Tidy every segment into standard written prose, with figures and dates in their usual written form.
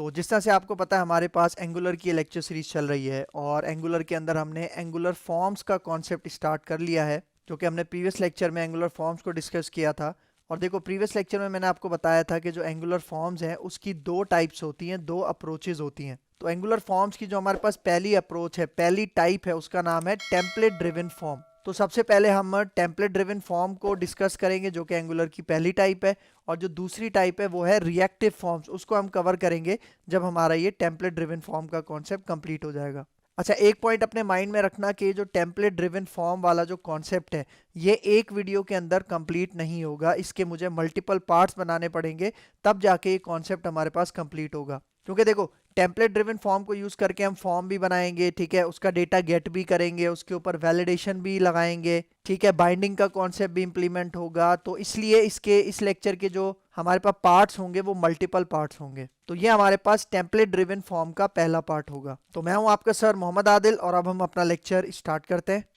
तो जिस तरह से आपको पता है हमारे पास एंगुलर की लेक्चर सीरीज चल रही है और एंगुलर के अंदर हमने एंगुलर फॉर्म्स का कॉन्सेप्ट स्टार्ट कर लिया है, जो कि हमने प्रीवियस लेक्चर में एंगुलर फॉर्म्स को डिस्कस किया था। और देखो प्रीवियस लेक्चर में मैंने आपको बताया था कि जो एंगुलर फॉर्म्स हैं उसकी दो टाइप्स होती हैं, दो अप्रोचेज होती हैं। तो एंगुलर फॉर्म्स की जो हमारे पास पहली अप्रोच है, पहली टाइप है, उसका नाम है टेम्पलेट ड्रिवन फॉर्म। तो सबसे पहले हम टेम्पलेट ड्रिवन फॉर्म को डिस्कस करेंगे, जो कि एंगुलर की पहली टाइप है। और जो दूसरी टाइप है वो है रिएक्टिव फॉर्म्स, उसको हम कवर करेंगे जब हमारा ये टेम्पलेट ड्रिवन फॉर्म का कॉन्सेप्ट कंप्लीट हो जाएगा। अच्छा, एक पॉइंट अपने माइंड में रखना कि जो टेम्पलेट ड्रिवन फॉर्म वाला जो कॉन्सेप्ट है ये एक वीडियो के अंदर कंप्लीट नहीं होगा, इसके मुझे मल्टीपल पार्ट्स बनाने पड़ेंगे, तब जाके ये कॉन्सेप्ट हमारे पास कंप्लीट होगा। क्योंकि देखो टेम्पलेट ड्रिवन फॉर्म को यूज करके हम फॉर्म भी बनाएंगे, ठीक है, उसका डेटा गेट भी करेंगे, उसके ऊपर वैलिडेशन भी लगाएंगे, ठीक है, बाइंडिंग का कॉन्सेप्ट भी इंप्लीमेंट होगा। तो इसलिए इस लेक्चर के जो हमारे पास पार्ट्स होंगे वो मल्टीपल पार्ट्स होंगे। तो ये हमारे पास टेम्पलेट ड्रिवन फॉर्म का पहला पार्ट होगा। तो मैं हूं आपका सर मोहम्मद आदिल और अब हम अपना लेक्चर स्टार्ट करते हैं।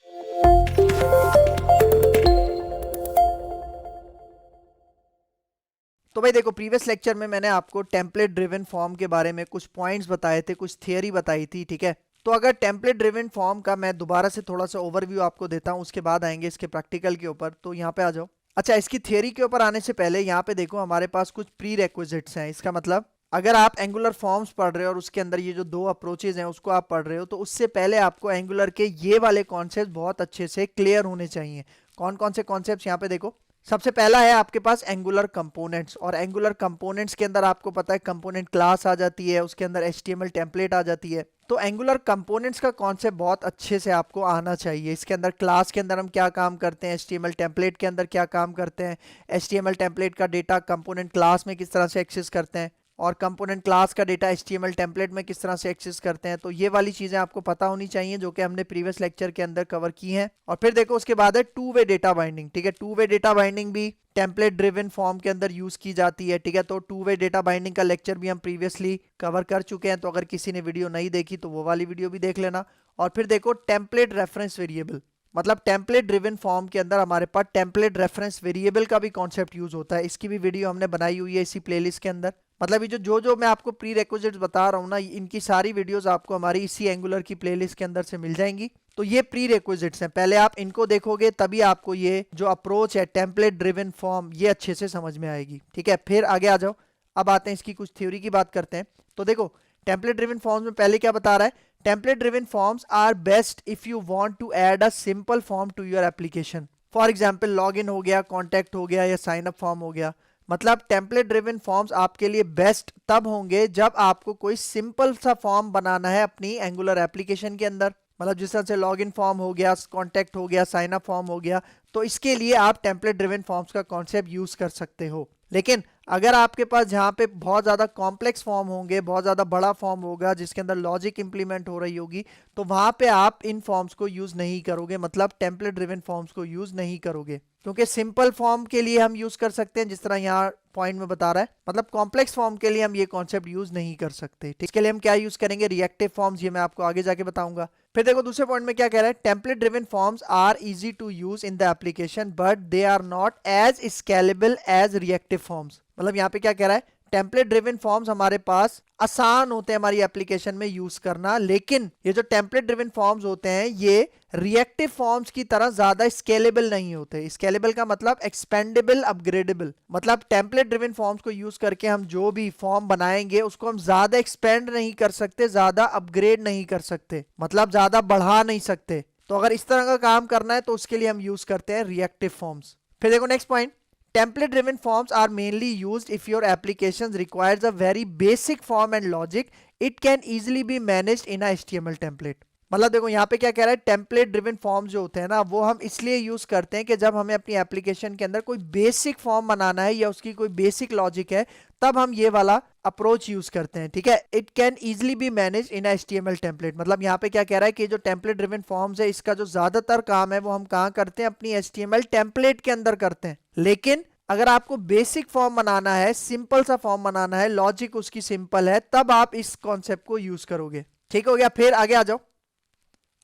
तो भाई देखो प्रीवियस लेक्चर में मैंने आपको टेम्पलेट ड्रिवन फॉर्म के बारे में कुछ पॉइंट्स बताए थे, कुछ थियरी बताई थी, ठीक है। तो अगर टेम्पलेट ड्रिवन फॉर्म का मैं दोबारा से थोड़ा सा ओवरव्यू आपको देता हूं, उसके बाद आएंगे इसके प्रैक्टिकल के ऊपर। तो यहाँ पे आ जाओ। अच्छा, इसकी थियरी के ऊपर आने से पहले यहाँ पे देखो हमारे पास कुछ प्री रेक्विजिट्स हैं। इसका मतलब अगर आप एंगुलर फॉर्म्स पढ़ रहे हो और उसके अंदर ये जो दो अप्रोचेज हैं उसको आप पढ़ रहे हो, तो उससे पहले आपको एंगुलर के ये वाले कॉन्सेप्ट बहुत अच्छे से क्लियर होने चाहिए। कौन कौन से कॉन्सेप्ट यहाँ पे देखो। सबसे पहला है आपके पास एंगुलर कंपोनेंट्स, और एंगुलर कंपोनेंट्स के अंदर आपको पता है कंपोनेंट क्लास आ जाती है, उसके अंदर HTML टेम्पलेट आ जाती है। तो एंगुलर कंपोनेंट्स का कॉन्सेप्ट बहुत अच्छे से आपको आना चाहिए। इसके अंदर क्लास के अंदर हम क्या काम करते हैं, HTML टेम्पलेट के अंदर क्या काम करते हैं, HTML टेम्पलेट का डेटा कंपोनेंट क्लास में किस तरह से एक्सेस करते हैं, और कंपोनेंट क्लास का डेटा HTML टेम्पलेट में किस तरह से एक्सेस करते हैं। तो ये वाली चीजें आपको पता होनी चाहिए, जो कि हमने प्रीवियस लेक्चर के अंदर कवर की हैं। और फिर देखो उसके बाद है टू वे डेटा बाइंडिंग, ठीक है। टू वे डेटा बाइंडिंग भी टेम्पलेट ड्रिवन फॉर्म के अंदर यूज की जाती है, ठीक है। तो टू वे डेटा बाइंडिंग का लेक्चर भी हम प्रीवियसली कवर कर चुके हैं, तो अगर किसी ने वीडियो नहीं देखी तो वो वाली वीडियो भी देख लेना। और फिर देखो टेम्पलेट रेफरेंस वेरिएबल, मतलब टेम्पलेट ड्रिवन फॉर्म के अंदर हमारे पास टेम्पलेट रेफरेंस वेरिएबल का भी कॉन्सेप्ट यूज होता है। इसकी भी वीडियो हमने बनाई हुई है इसी प्लेलिस्ट के अंदर। मतलब ये जो मैं आपको प्री रिक्विजिट्स बता रहा हूँ ना, इनकी सारी वीडियोस आपको हमारी इसी एंगुलर की प्लेलिस्ट के अंदर से मिल जाएंगी। तो ये प्री रिक्विजिट्स हैं, पहले आप इनको देखोगे तभी आपको ये जो अप्रोच है टेम्पलेट ड्रिवन फॉर्म ये अच्छे से समझ में आएगी, ठीक है। फिर आगे आ जाओ, अब आते हैं इसकी कुछ थ्योरी की बात करते हैं। तो देखो टेम्पलेट ड्रिवन फॉर्म्स में पहले क्या बता रहा है, template driven forms are best if you want to add a simple form to your application. For example login हो गया, कॉन्टैक्ट हो गया, या साइन अप फॉर्म हो गया। मतलब टेम्पलेट ड्रिवन फॉर्म्स आपके लिए बेस्ट तब होंगे जब आपको कोई सिंपल सा फॉर्म बनाना है अपनी एंगुलर एप्लीकेशन के अंदर। मतलब जिस तरह से लॉगिन फॉर्म हो गया, कॉन्टैक्ट हो गया, साइन अप फॉर्म हो गया, तो इसके लिए आप टेम्पलेट ड्रिवन फॉर्म्स का कॉन्सेप्ट यूज कर सकते हो। लेकिन अगर आपके पास जहाँ पे बहुत ज़्यादा कॉम्प्लेक्स फॉर्म होंगे, बहुत ज़्यादा बड़ा फॉर्म होगा जिसके अंदर लॉजिक इंप्लीमेंट हो रही होगी, तो वहाँ पे आप इन फॉर्म्स को यूज़ नहीं करोगे, मतलब टेम्पलेट ड्रिवन फॉर्म्स को यूज़ नहीं करोगे। क्योंकि सिंपल फॉर्म के लिए हम यूज़ कर सकते हैं, जिस तरह यहाँ पॉइंट में बता रहा है, मतलब कॉम्प्लेक्स फॉर्म के लिए हम ये कॉन्सेप्ट यूज़ नहीं कर सकते। ठीक, इसके लिए हम क्या यूज़ करेंगे, रिएक्टिव फॉर्म्स, ये मैं आपको आगे जाके बताऊंगा। फिर देखो दूसरे पॉइंट में क्या कह रहा है, template driven forms are easy to use in the application but they are not as scalable as reactive forms. मतलब यहाँ पे क्या कह रहा है, टेम्पलेट ड्रिवन फॉर्म्स हमारे पास आसान होते हैं हमारी एप्लीकेशन में यूज करना, लेकिन ये जो टेम्पलेट ड्रिवन फॉर्म्स होते हैं ये रिएक्टिव फॉर्म्स की तरह ज्यादा स्केलेबल नहीं होते। स्केलेबल का मतलब एक्सपेंडेबल, अपग्रेडेबल। मतलब टेम्पलेट ड्रिवन फॉर्म्स को यूज करके हम जो भी फॉर्म बनाएंगे उसको हम ज्यादा एक्सपेंड नहीं कर सकते, ज्यादा अपग्रेड नहीं कर सकते, मतलब ज्यादा बढ़ा नहीं सकते। तो अगर इस तरह का काम करना है तो उसके लिए हम यूज करते हैं रिएक्टिव फॉर्म्स। फिर देखो next point, template driven forms are mainly used if your application requires a very basic form and logic. It can easily be managed in a HTML template. मतलब देखो यहाँ पे क्या कह रहा है, टेम्पलेट ड्रिवन फॉर्म जो होते हैं ना वो हम इसलिए यूज करते हैं कि जब हमें अपनी एप्लीकेशन के अंदर कोई बेसिक फॉर्म बनाना है या उसकी कोई बेसिक लॉजिक है, तब हम ये वाला अप्रोच यूज करते हैं, ठीक है। It can easily be manage in HTML template. मतलब यहाँ पे क्या कह रहा है कि जो टेम्पलेट ड्रिवन फॉर्म्स है इसका जो ज्यादातर काम है वो हम कहाँ करते हैं, अपनी HTML टेम्पलेट के अंदर करते हैं। लेकिन अगर आपको बेसिक फॉर्म बनाना है, सिंपल सा फॉर्म बनाना है, लॉजिक उसकी सिंपल है, तब आप इस कॉन्सेप्ट को यूज करोगे। ठीक हो गया। फिर आगे आ जाओ।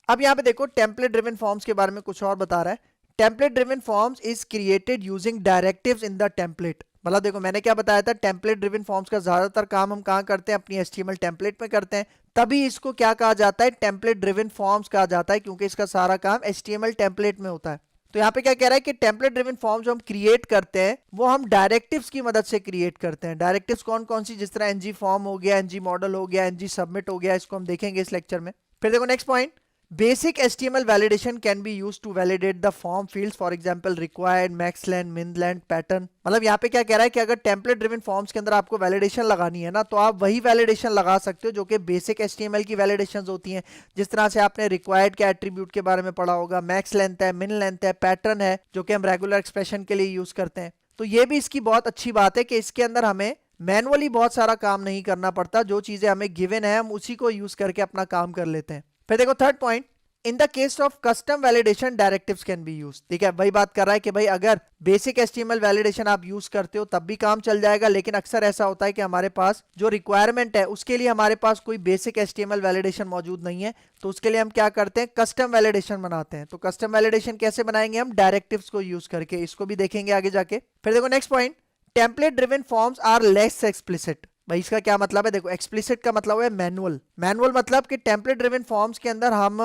अब यहाँ पे देखो टेम्पलेट ड्रिवन फॉर्म्स के बारे में कुछ और बता रहा है। Template driven forms is created using directives in the template. मतलब देखो मैंने क्या बताया था, टेम्पलेट ड्रिवन फॉर्म्स का ज्यादातर काम हम कहाँ करते हैं, अपनी HTML टेम्पलेट में करते हैं, तभी इसको क्या कहा जाता है, टेम्पलेट ड्रिवन फॉर्म्स कहा जाता है, क्योंकि इसका सारा काम HTML टेम्पलेट में होता है। तो यहाँ पे क्या कह रहा है कि टेम्पलेट ड्रिवन फॉर्म जो हम क्रिएट करते हैं वो हम डायरेक्टिव्स की मदद से क्रिएट करते हैं। डायरेक्टिव्स कौन कौन सी, जिस तरह एनजी फॉर्म हो गया, एनजी मॉडल हो गया, एनजी सबमिट हो गया, इसको हम देखेंगे इस लेक्चर में। फिर देखो next point, basic HTML validation can be used to validate the form fields, for example required, max length, min length, pattern। मतलब यहाँ पे क्या कह रहा है कि अगर टेम्पलेट ड्रिवन फॉर्म्स के अंदर आपको वैलिडेशन लगानी है ना, तो आप वही वैलिडेशन लगा सकते हो जो कि बेसिक HTML की वैलिडेशंस होती हैं। जिस तरह से आपने रिक्वायर्ड के एट्रीब्यूट के बारे में पढ़ा होगा, मैक्स लेंथ है, मिन लेंथ है, पैटर्न है जो कि हम रेगुलर एक्सप्रेशन के लिए यूज करते हैं। तो ये भी इसकी बहुत अच्छी बात है कि इसके अंदर हमें मैनुअली बहुत सारा काम नहीं करना पड़ता, जो चीजें हमें गिवन है हम उसी को यूज करके अपना काम कर लेते हैं। फिर देखो third point, in the case of custom validation directives can be use. ठीक है, वही बात कर रहा है कि भाई अगर बेसिक HTML वैलिडेशन आप यूज करते हो तब भी काम चल जाएगा, लेकिन अक्सर ऐसा होता है कि हमारे पास जो रिक्वायरमेंट है उसके लिए हमारे पास कोई बेसिक HTML वैलिडेशन मौजूद नहीं है, तो उसके लिए हम क्या करते हैं, कस्टम वैलिडेशन बनाते हैं। तो कस्टम वैलिडेशन कैसे बनाएंगे, हम डायरेक्टिव्स को यूज करके, इसको भी देखेंगे आगे जाके। फिर देखो next point, template driven forms are less explicit. भाई इसका क्या मतलब है, देखो एक्सप्लिसिट का मतलब है मैनुअल। मैनुअल मतलब कि टेम्पलेट ड्रिवन फॉर्म्स के अंदर हम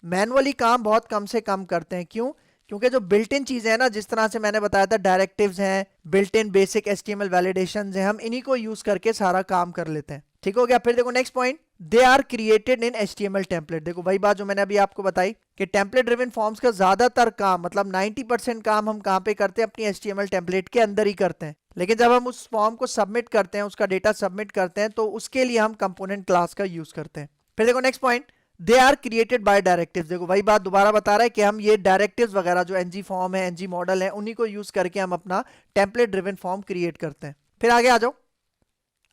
मैनुअली काम बहुत कम से कम करते हैं। क्यों? क्योंकि जो बिल्ट इन चीजें हैं ना, जिस तरह से मैंने बताया था, डायरेक्टिव्स हैं, built in basic HTML validations हैं, हम इन्हीं को यूज करके सारा काम कर लेते हैं। ठीक हो गया। फिर देखो next point, they are created in HTML template. देखो वही बात जो मैंने अभी आपको बताई कि टेम्पलेट ड्रिवन फॉर्म्स का ज्यादातर काम, मतलब 90% काम हम कहाँ पे करते हैं, अपनी HTML टेम्पलेट के अंदर ही करते हैं। लेकिन जब हम उस फॉर्म को सबमिट करते हैं, उसका डेटा सबमिट करते हैं, तो उसके लिए हम कंपोनेंट क्लास का यूज करते हैं। फिर देखो next point, they are created by directives. देखो वही बात दोबारा बता रहा है कि हम ये डायरेक्टिव्स वगैरह जो एनजी फॉर्म है, एनजी मॉडल है, उन्हीं को यूज करके हम अपना टेम्पलेट ड्रिवन फॉर्म क्रिएट करते हैं। फिर आगे आ जाओ।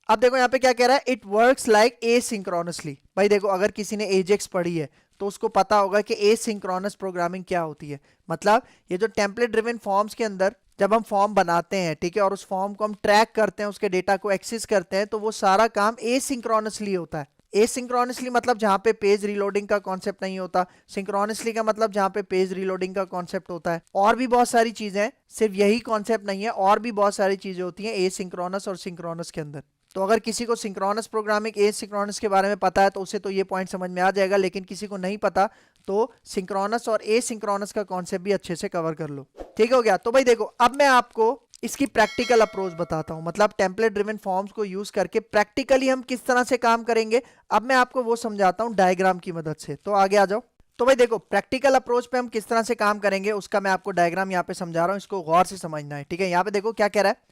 अब देखो यहाँ पे क्या कह रहा है, इट वर्क्स लाइक एसिंक्रोनसली। भाई देखो अगर किसी ने एजेक्स पढ़ी है तो उसको पता होगा कि एसिंक्रोनस प्रोग्रामिंग क्या होती है। मतलब ये जो टेम्पलेट ड्रिवन फॉर्म्स के अंदर जब हम फॉर्म बनाते हैं, ठीक है, और उस फॉर्म को हम ट्रैक करते हैं, उसके डेटा को एक्सेस करते हैं, तो वो सारा काम एसिंक्रोनसली होता है। एसिंक्रोनसली मतलब जहां पे पेज रीलोडिंग का कॉन्सेप्ट नहीं होता, सिंक्रोनसली का मतलब जहां पे पेज रीलोडिंग का कॉन्सेप्ट होता है। और भी बहुत सारी चीजें हैं, सिर्फ यही कॉन्सेप्ट नहीं है, और भी बहुत सारी चीजें होती हैं एसिंक्रोनस और सिंक्रोनस के अंदर। तो अगर किसी को सिंक्रोनस प्रोग्रामिंग, एसिंक्रोनस के बारे में पता है तो उसे तो ये पॉइंट समझ में आ जाएगा, लेकिन किसी को नहीं पता तो सिंक्रोनस और एसिंक्रोनस का कॉन्सेप्ट भी अच्छे से कवर कर लो। ठीक हो गया। तो भाई देखो अब मैं आपको इसकी प्रैक्टिकल अप्रोच बताता हूं, मतलब टेम्पलेट ड्रिवन फॉर्म्स को यूज करके प्रैक्टिकली हम किस तरह से काम करेंगे। अब मैं आपको वो समझाता हूं डायग्राम की मदद से। तो आगे आ जाओ। तो भाई देखो प्रैक्टिकल अप्रोच पे हम किस तरह से काम करेंगे उसका मैं आपको डायग्राम यहाँ पे समझा रहा हूँ, इसको गौर से समझना है। ठीक है, यहाँ पे देखो क्या कह रहा है,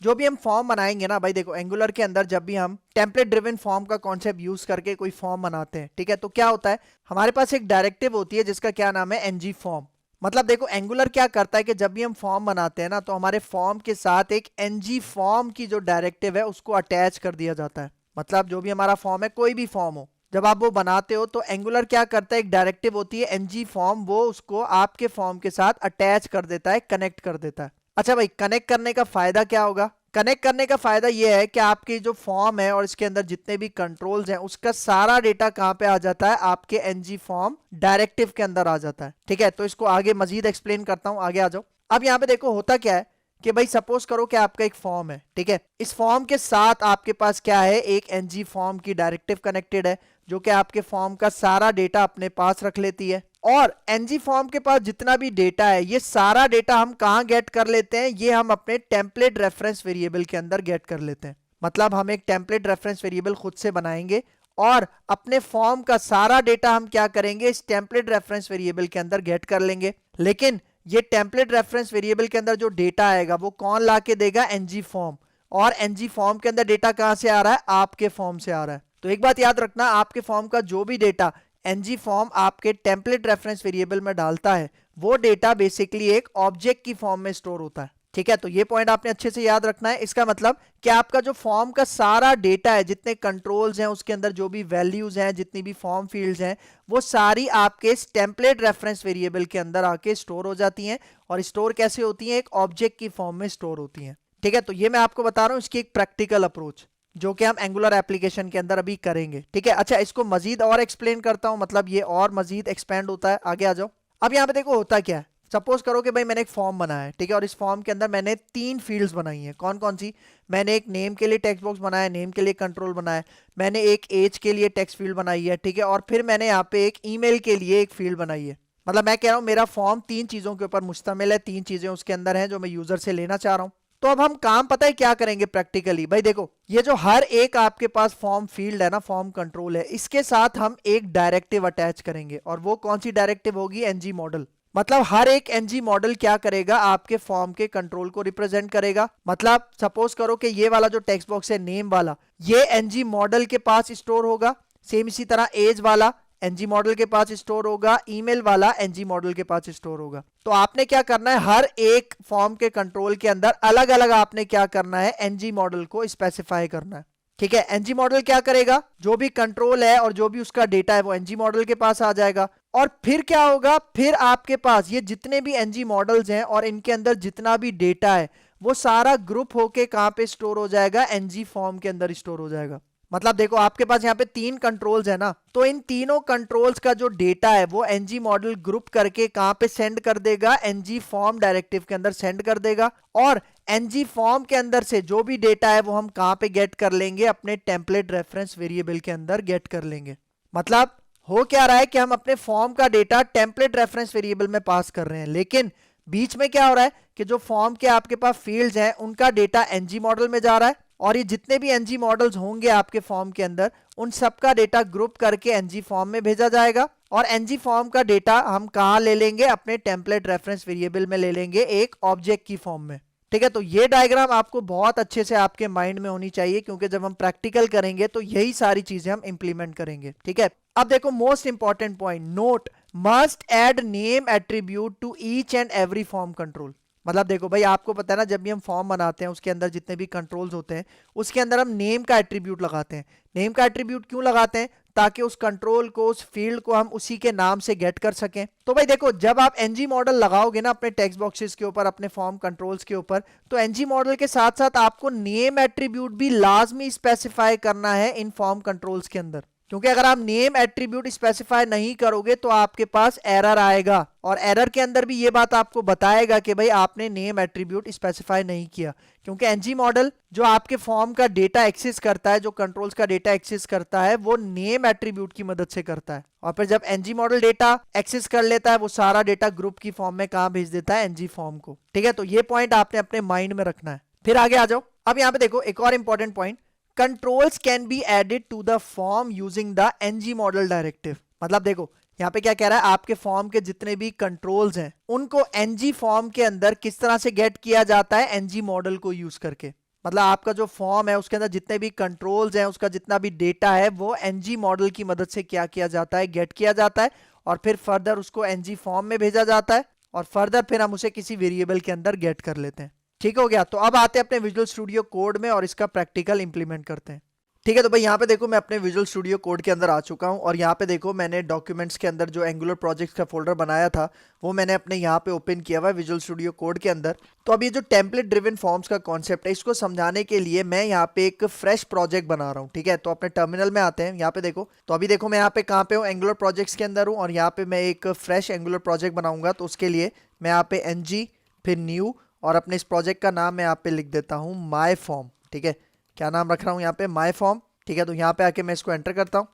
जो भी हम फॉर्म बनाएंगे ना, भाई देखो एंगुलर के अंदर जब भी हम टेम्पलेट ड्रिवन फॉर्म का कॉन्सेप्ट यूज करके कोई फॉर्म बनाते हैं, ठीक है, तो क्या होता है, हमारे पास एक डायरेक्टिव होती है जिसका क्या नाम है, एनजी फॉर्म। मतलब देखो एंगुलर क्या करता है कि जब भी हम फॉर्म बनाते हैं ना, तो हमारे फॉर्म के साथ एक एनजी फॉर्म की जो डायरेक्टिव है उसको अटैच कर दिया जाता है। मतलब जो भी हमारा फॉर्म है, कोई भी फॉर्म हो, जब आप वो बनाते हो तो एंगुलर क्या करता है, एक डायरेक्टिव होती है एनजी फॉर्म, वो उसको आपके फॉर्म के साथ अटैच कर देता है, कनेक्ट कर देता है। अच्छा भाई, कनेक्ट करने का फायदा क्या होगा? कनेक्ट करने का फायदा यह है कि आपकी जो फॉर्म है और इसके अंदर जितने भी कंट्रोल्स हैं उसका सारा डेटा कहां पे आ जाता है, आपके एनजी फॉर्म डायरेक्टिव के अंदर आ जाता है। ठीक है, तो इसको आगे मजीद एक्सप्लेन करता हूं, आगे आ जाओ। अब यहाँ पे देखो होता क्या है कि भाई सपोज करो कि आपका एक फॉर्म है, ठीक है, इस फॉर्म के साथ आपके पास क्या है, एक एनजी फॉर्म की डायरेक्टिव कनेक्टेड है जो कि आपके फॉर्म का सारा डेटा अपने पास रख लेती है। और एनजी फॉर्म के पास जितना भी डेटा है, ये सारा डेटा हम कहां गेट कर लेते हैं, ये हम अपने टेम्पलेट रेफरेंस वेरिएबल के अंदर गेट कर लेते हैं। मतलब हम एक टेम्पलेट रेफरेंस वेरिएबल खुद से बनाएंगे और अपने फॉर्म का सारा डेटा हम क्या करेंगे, इस टेम्पलेट रेफरेंस वेरिएबल के अंदर गेट कर लेंगे। लेकिन ये टेम्पलेट रेफरेंस वेरिएबल के अंदर जो डेटा आएगा वो कौन ला के देगा, एनजी फॉर्म। और एनजी फॉर्म के अंदर डेटा कहां से आ रहा है, आपके फॉर्म से आ रहा है। तो एक बात याद रखना, आपके फॉर्म का जो भी डेटा एनजी फॉर्म आपके टेम्पलेट रेफरेंस वेरिएबल में डालता है, वो डेटा बेसिकली एक ऑब्जेक्ट की फॉर्म में स्टोर होता है। ठीक है, तो ये पॉइंट आपने अच्छे से याद रखना है। इसका मतलब कि आपका जो फॉर्म का सारा डेटा है, जितने कंट्रोल्स हैं उसके अंदर, जो भी वैल्यूज हैं, जितनी भी फॉर्म फील्ड्स हैं, वो सारी आपके इस टेम्पलेट रेफरेंस वेरिएबल के अंदर आके स्टोर हो जाती हैं। और स्टोर कैसे होती हैं, एक ऑब्जेक्ट की फॉर्म में स्टोर होती हैं। ठीक है, तो ये मैं आपको बता रहा हूं इसकी एक प्रैक्टिकल अप्रोच जो कि हम एंगुलर एप्लीकेशन के अंदर अभी करेंगे। ठीक है, अच्छा इसको मजीद और एक्सप्लेन करता हूं, मतलब ये और मजीद एक्सपेंड होता है। आगे आ जाओ। अब यहाँ पे देखो होता क्या है सपोज करो कि भाई मैंने एक फॉर्म बनाया है, ठीक है, और इस फॉर्म के अंदर मैंने 3 फील्ड्स बनाई हैं। कौन कौन सी? मैंने एक नेम के लिए टेक्स्ट बॉक्स बनाया, नेम के लिए कंट्रोल बनाया, मैंने एक एज के लिए टेक्स्ट फील्ड बनाई है, ठीक है, और फिर मैंने यहाँ पे एक ईमेल के लिए एक फील्ड बनाई है। मतलब मैं कह रहा हूँ मेरा फॉर्म 3 चीजों के ऊपर मुश्तमिल है, 3 चीजें उसके अंदर हैं जो मैं यूजर से लेना चाह रहा हूँ। तो अब हम काम पता है क्या करेंगे प्रैक्टिकली? भाई देखो, ये जो हर एक आपके पास फॉर्म फील्ड है ना, फॉर्म कंट्रोल है, इसके साथ हम एक डायरेक्टिव अटैच करेंगे। और वो कौन सी डायरेक्टिव होगी? NG model. मतलब हर एक एनजी मॉडल क्या करेगा? आपके फॉर्म के कंट्रोल को रिप्रेजेंट करेगा। मतलब सपोज करो कि ये वाला जो टेक्स्ट बॉक्स है नेम वाला, ये एनजी मॉडल के पास स्टोर होगा। सेम इसी तरह एज वाला एनजी मॉडल के पास स्टोर होगा, ईमेल वाला एनजी मॉडल के पास स्टोर होगा। तो आपने क्या करना है, हर एक फॉर्म के कंट्रोल के अंदर अलग अलग आपने क्या करना है, एनजी मॉडल को स्पेसिफाई करना है। ठीक है, एनजी मॉडल क्या करेगा? जो भी कंट्रोल है और जो भी उसका डेटा है वो एनजी मॉडल के पास आ जाएगा। और फिर क्या होगा? फिर आपके पास ये जितने भी एनजी मॉडल्स हैं और इनके अंदर जितना भी डेटा है वो सारा ग्रुप होके कहां पे स्टोर हो जाएगा? एनजी फॉर्म के अंदर स्टोर हो जाएगा। मतलब देखो, आपके पास यहाँ पे 3 कंट्रोल्स है ना, तो इन तीनों कंट्रोल्स का जो डेटा है वो एनजी मॉडल ग्रुप करके कहां पे सेंड कर देगा? एनजी फॉर्म डायरेक्टिव के अंदर सेंड कर देगा। और एनजी फॉर्म के अंदर से जो भी डेटा है वो हम कहां पे गेट कर लेंगे? अपने टेम्पलेट रेफरेंस वेरिएबल के अंदर गेट कर लेंगे। मतलब हो क्या रहा है कि हम अपने फॉर्म का डेटा टेम्पलेट रेफरेंस वेरिएबल में पास कर रहे हैं, लेकिन बीच में क्या हो रहा है कि जो फॉर्म के आपके पास फील्ड्स हैं उनका डेटा एनजी मॉडल में जा रहा है, और ये जितने भी एनजी मॉडल्स होंगे आपके फॉर्म के अंदर उन सबका डेटा ग्रुप करके एनजी फॉर्म में भेजा जाएगा। और एनजी फॉर्म का डेटा हम कहां ले लेंगे? अपने टेम्पलेट रेफरेंस वेरिएबल में ले लेंगे, एक ऑब्जेक्ट की फॉर्म में। ठीक है, तो ये डायग्राम आपको बहुत अच्छे से आपके माइंड में होनी चाहिए, क्योंकि जब हम प्रैक्टिकल करेंगे तो यही सारी चीजें हम इंप्लीमेंट करेंगे। ठीक है, अब देखो most important point, note must add name attribute to each and every form control. मतलब देखो भाई, आपको पता है ना, जब भी हम फॉर्म बनाते हैं उसके अंदर जितने भी कंट्रोल्स होते हैं उसके अंदर हम नेम का एट्रीब्यूट लगाते हैं। नेम का एट्रीब्यूट क्यों लगाते हैं? ताकि उस कंट्रोल को, उस फील्ड को हम उसी के नाम से गेट कर सकें। तो भाई देखो, जब आप एनजी मॉडल लगाओगे ना अपने टेक्स्ट बॉक्सेस के ऊपर, अपने फॉर्म कंट्रोल्स के ऊपर, तो एनजी मॉडल के साथ साथ आपको नेम एट्रीब्यूट भी लाजमी स्पेसिफाई करना है इन फॉर्म कंट्रोल्स के अंदर। क्योंकि अगर आप नेम एट्रीब्यूट स्पेसिफाई नहीं करोगे तो आपके पास एरर आएगा, और एरर के अंदर भी ये बात आपको बताएगा कि भाई आपने नेम एट्रीब्यूट स्पेसिफाई नहीं किया। क्योंकि एनजी मॉडल जो आपके फॉर्म का डेटा एक्सेस करता है, जो कंट्रोल्स का डेटा एक्सेस करता है, वो नेम एट्रीब्यूट की मदद से करता है। और फिर जब एनजी मॉडल डेटा एक्सेस कर लेता है, वो सारा डेटा ग्रुप की फॉर्म में कहां भेज देता है? एनजी फॉर्म को। ठीक है, तो ये पॉइंट आपने अपने माइंड में रखना है। फिर आगे आ जाओ। अब यहाँ पे देखो एक और important point, controls can be added to the form using the NG model directive. मतलब देखो यहाँ पे क्या कह रहा है, आपके फॉर्म के जितने भी कंट्रोल्स हैं उनको एनजी फॉर्म के अंदर किस तरह से गेट किया जाता है? एनजी मॉडल को यूज करके। मतलब आपका जो फॉर्म है उसके अंदर जितने भी कंट्रोल्स हैं, उसका जितना भी डेटा है, वो एनजी मॉडल की मदद से क्या किया जाता है? गेट किया जाता है, और फिर फर्दर उसको एनजी फॉर्म में भेजा जाता है, और फर्दर फिर हम उसे किसी वेरिएबल के अंदर गेट कर लेते हैं। ठीक हो गया? तो अब आते हैं अपने विजुअल स्टूडियो कोड में और इसका प्रैक्टिकल इंप्लीमेंट करते हैं। ठीक है, तो भाई यहाँ पे देखो मैं अपने विजुअल स्टूडियो कोड के अंदर आ चुका हूँ, और यहाँ पे देखो मैंने डॉक्यूमेंट्स के अंदर जो एंगुलर प्रोजेक्ट्स का फोल्डर बनाया था वो मैंने अपने यहाँ पे ओपन किया हुआ है विजुअल स्टूडियो कोड के अंदर। तो अब ये जो टेम्पलेट ड्रिवन फॉर्म्स का कॉन्सेप्ट है, इसको समझाने के लिए मैं यहाँ पे एक फ्रेश प्रोजेक्ट बना रहा हूँ। ठीक है, तो अपने टर्मिनल में आते हैं। यहाँ पे देखो, तो अभी देखो मैं यहाँ पे कहाँ पे हूँ? एंगुलर प्रोजेक्ट्स के अंदर हूँ, और यहाँ पे मैं एक फ्रेश एंगुलर प्रोजेक्ट बनाऊंगा। तो उसके लिए मैं यहाँ पे एनजी फिर न्यू, और अपने इस प्रोजेक्ट का नाम मैं यहाँ पे लिख देता हूँ माई फॉर्म। ठीक है, क्या नाम रख रहा हूँ यहाँ पे? My form. ठीक है, तो यहाँ पे आके मैं इसको एंटर करता हूँ।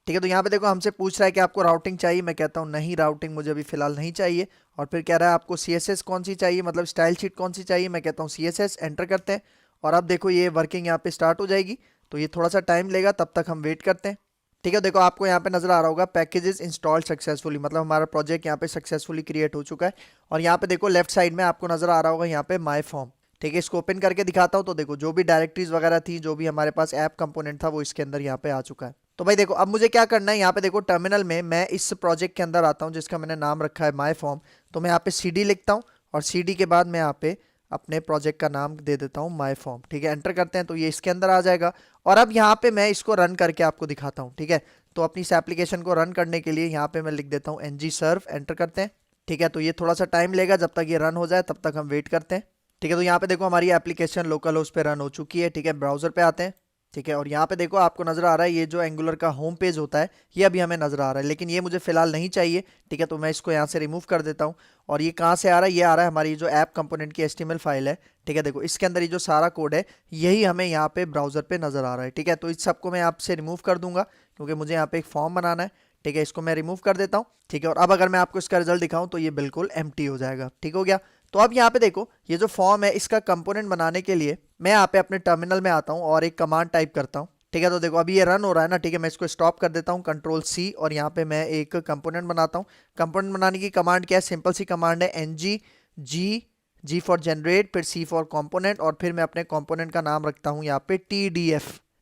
ठीक है, तो यहाँ पे देखो हमसे पूछ रहा है कि आपको राउटिंग चाहिए। मैं कहता हूँ नहीं, राउटिंग मुझे अभी फिलहाल नहीं चाहिए। और फिर कह रहा है आपको सीएसएस कौन सी चाहिए, मतलब स्टाइल शीट कौन सी चाहिए। मैं कहता हूँ सीएसएस। एंटर करते हैं, और अब देखो ये वर्किंग यहाँ पे स्टार्ट हो जाएगी। तो ये थोड़ा सा टाइम लेगा, तब तक हम वेट करते हैं। ठीक है, देखो आपको यहाँ पे नजर आ रहा होगा पैकेजेस इंस्टॉल्ड सक्सेसफुली, मतलब हमारा प्रोजेक्ट यहाँ पे सक्सेसफुली क्रिएट हो चुका है। और यहाँ पे देखो लेफ्ट साइड में आपको नजर आ रहा होगा यहाँ पे माई फॉर्म। ठीक है, इसको ओपन करके दिखाता हूँ। तो देखो जो भी डायरेक्टरीज वगैरह थी, जो भी हमारे पास ऐप कंपोनेंट था, वो इसके अंदर यहाँ पे आ चुका है। तो भाई देखो अब मुझे क्या करना है, यहाँ पे देखो टर्मिनल में मैं इस प्रोजेक्ट के अंदर आता हूँ जिसका मैंने नाम रखा है माई फॉर्म। तो मैं यहाँ पे CD लिखता हूँ, और CD के बाद मैं यहाँ पे अपने प्रोजेक्ट का नाम दे देता हूँ माई फॉर्म। ठीक है, एंटर करते हैं, तो ये इसके अंदर आ जाएगा। और अब यहाँ पे मैं इसको रन करके आपको दिखाता हूँ। ठीक है, तो अपनी इस एप्लीकेशन को रन करने के लिए यहाँ पे मैं लिख देता हूँ ng सर्व। एंटर करते हैं। ठीक है, तो ये थोड़ा सा टाइम लेगा, जब तक ये रन हो जाए तब तक हम वेट करते हैं। ठीक है, तो यहाँ पे देखो हमारी एप्लीकेशन लोकल होस्ट पे रन हो चुकी है। ठीक है, ब्राउजर पे आते हैं। ठीक है। और यहाँ पे देखो आपको नजर आ रहा है ये जो एंगुलर का होम पेज होता है ये अभी हमें नजर आ रहा है, लेकिन ये मुझे फिलहाल नहीं चाहिए। ठीक है, तो मैं इसको यहाँ से रिमूव कर देता हूँ। और ये कहाँ से आ रहा है, ये आ रहा है हमारी जो ऐप कंपोनेंट की HTML फाइल है। ठीक है, देखो इसके अंदर ये जो सारा कोड है यही हमें यहाँ पे ब्राउजर पे नजर आ रहा है। ठीक है, तो इस सबको मैं आपसे रिमूव कर दूंगा क्योंकि मुझे यहाँ पे एक फॉर्म बनाना है। ठीक है, इसको मैं रिमूव कर देता हूँ। ठीक है, और अब अगर मैं आपको इसका रिजल्ट दिखाऊं तो ये बिल्कुल एम्प्टी हो जाएगा। ठीक हो गया। तो अब यहाँ पे देखो ये जो फॉर्म है इसका कंपोनेंट बनाने के लिए मैं यहाँ पे अपने टर्मिनल में आता हूँ और एक कमांड टाइप करता हूँ। ठीक है, तो देखो अभी ये रन हो रहा है ना। ठीक है, मैं इसको स्टॉप कर देता हूँ, Ctrl+C, और यहाँ पे मैं एक कंपोनेंट बनाता हूँ। कंपोनेंट बनाने की कमांड क्या है, सिंपल सी कमांड है ng फॉर जनरेट, फिर C फॉर कंपोनेंट, और फिर मैं अपने कंपोनेंट का नाम रखता हूँ यहाँ पे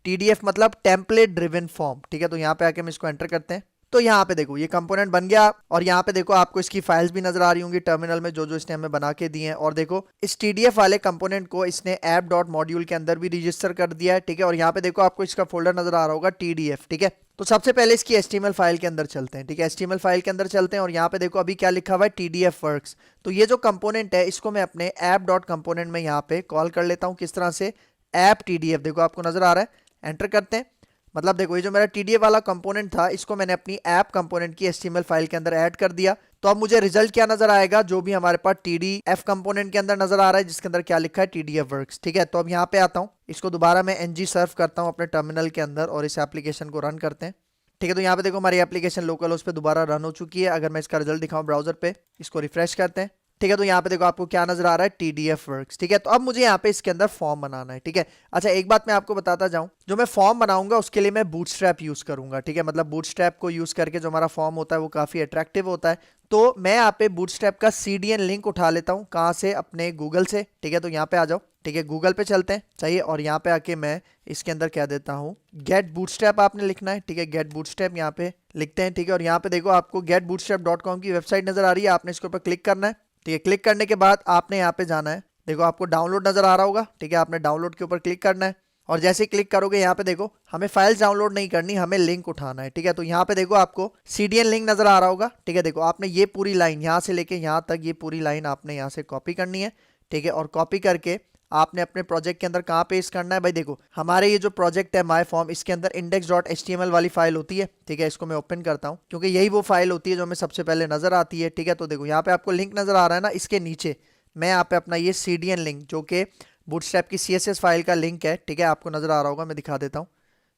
TDF मतलब टेम्पलेट ड्रिवन फॉर्म। ठीक है, तो यहाँ पे आके हम इसको एंटर करते हैं। तो यहाँ पे देखो ये कंपोनेंट बन गया, और यहाँ पे देखो आपको इसकी फाइल्स भी नजर आ रही होंगी टर्मिनल में जो जो इसने हमें बना के दिए हैं। और देखो इस TDF वाले कंपोनेंट को इसने app.module के अंदर भी रजिस्टर कर दिया है। ठीक है, और यहाँ पे देखो आपको इसका फोल्डर नजर आ रहा होगा TDF। ठीक है, तो सबसे पहले इसकी HTML फाइल के अंदर चलते हैं। ठीक है, HTML फाइल के अंदर चलते हैं और यहाँ पे देखो अभी क्या लिखा हुआ है, TDF वर्क्स। तो ये जो कंपोनेंट है इसको मैं अपने app.component में यहाँ पे कॉल कर लेता हूँ। किस तरह से, ऐप TDF, देखो आपको नजर आ रहा है। एंटर करते हैं। मतलब देखो ये जो मेरा TDF वाला कंपोनेंट था इसको मैंने अपनी ऐप कंपोनेंट की HTML फाइल के अंदर ऐड कर दिया। तो अब मुझे रिजल्ट क्या नजर आएगा, जो भी हमारे पास TDF कंपोनेंट के अंदर नजर आ रहा है जिसके अंदर क्या लिखा है, TDF वर्क्स। ठीक है, तो अब यहाँ पे आता हूँ, इसको दोबारा मैं ng सर्व करता हूँ अपने टर्मिनल के अंदर और इस एप्लीकेशन को रन करते हैं। ठीक है, तो यहाँ पे देखो हमारी एप्लीकेशन लोकल उस पर दोबारा रन हो चुकी है। अगर मैं इसका रिजल्ट दिखाऊं ब्राउजर पे, इसको रिफ्रेश करते हैं। ठीक है, तो यहाँ पे देखो आपको क्या नजर आ रहा है, TDF वर्क्स। ठीक है, तो अब मुझे यहाँ पे इसके अंदर फॉर्म बनाना है। ठीक है, अच्छा एक बात मैं आपको बताता जाऊं, जो मैं फॉर्म बनाऊंगा उसके लिए मैं बूटस्ट्रैप यूज करूंगा। ठीक है, मतलब बूटस्ट्रैप को यूज करके जो हमारा फॉर्म होता है वो काफी अट्रैक्टिव होता है। तो मैं यहाँ पे बूटस्ट्रैप का CDN लिंक उठा लेता हूँ। कहाँ से, अपने गूगल से। ठीक है, तो यहाँ पे आ जाओ। ठीक है, गूगल पे चलते हैं चाहिए, और यहाँ पे आके मैं इसके अंदर क्या देता हूँ, गेट बूटस्ट्रैप आपने लिखना है। ठीक है, गेट बूटस्ट्रैप यहाँ पे लिखते हैं। ठीक है, और यहाँ पे देखो आपको getbootstrap.com की वेबसाइट नजर आ रही है, आपने इसके ऊपर क्लिक करना है। ठीक है, क्लिक करने के बाद आपने यहाँ पे जाना है, देखो आपको डाउनलोड नजर आ रहा होगा। ठीक है, आपने डाउनलोड के ऊपर क्लिक करना है, और जैसे ही क्लिक करोगे यहाँ पे देखो हमें फाइल्स डाउनलोड नहीं करनी, हमें लिंक उठाना है। ठीक है, तो यहाँ पे देखो आपको CDN लिंक नजर आ रहा होगा। ठीक है, देखो आपने ये पूरी लाइन यहाँ से लेके यहाँ तक, ये पूरी लाइन आपने यहाँ से कॉपी करनी है। ठीक है, और कॉपी करके आपने अपने प्रोजेक्ट के अंदर कहाँ पेस्ट करना है, भाई देखो हमारे ये जो प्रोजेक्ट है माय फॉर्म, इसके अंदर index.html वाली फाइल होती है। ठीक है, इसको मैं ओपन करता हूँ क्योंकि यही वो फाइल होती है जो हमें सबसे पहले नजर आती है। ठीक है, तो देखो यहाँ पे आपको लिंक नजर आ रहा है ना, इसके नीचे मैं यहाँ पे अपना ये CDN लिंक जो कि बूटस्ट्रैप की CSS फाइल का लिंक है। ठीक है, आपको नजर आ रहा होगा, मैं दिखा देता हूँ।